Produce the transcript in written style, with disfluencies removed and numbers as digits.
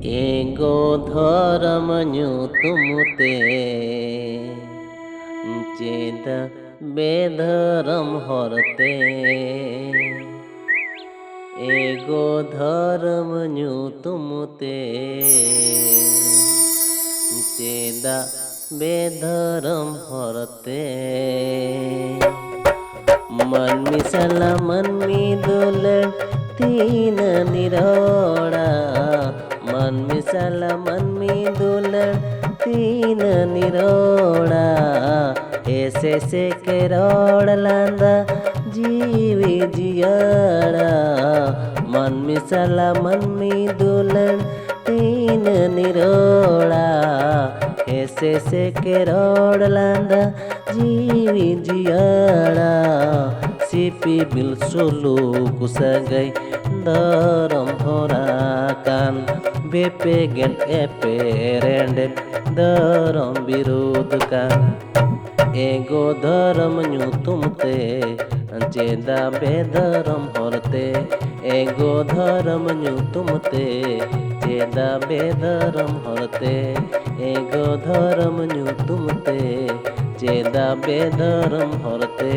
एगो धर्म न्यू तुमते चेद बेधर्म हरते। एगो धर्म न्यू तुमते चेद बेधर्म हरते। मन मिसला मन मिदुल तीन निरोड़ा। मन मिसला मन मिदुल तीन निरोड़ा। ऐसे से के रोड़ लांदा जीवी जियाड़ा। मन मिसला मन मिदुल तीन निरोड़ा। ऐसे से के रोड़ लांदा जीवी जियाड़ा। सिपी बिल सोलो कुसगै धरम होराकान। बेपे गेल एपे रेंडे धरम विरोध कान। एगो धर्म न्यू तुमते चेदा बेधर्म हरते। एगो धर्म न्यू तुमते चेदा बेधर्म हरते। एगो धर्म न्यू तुमते चेदा बेधर्म हरते।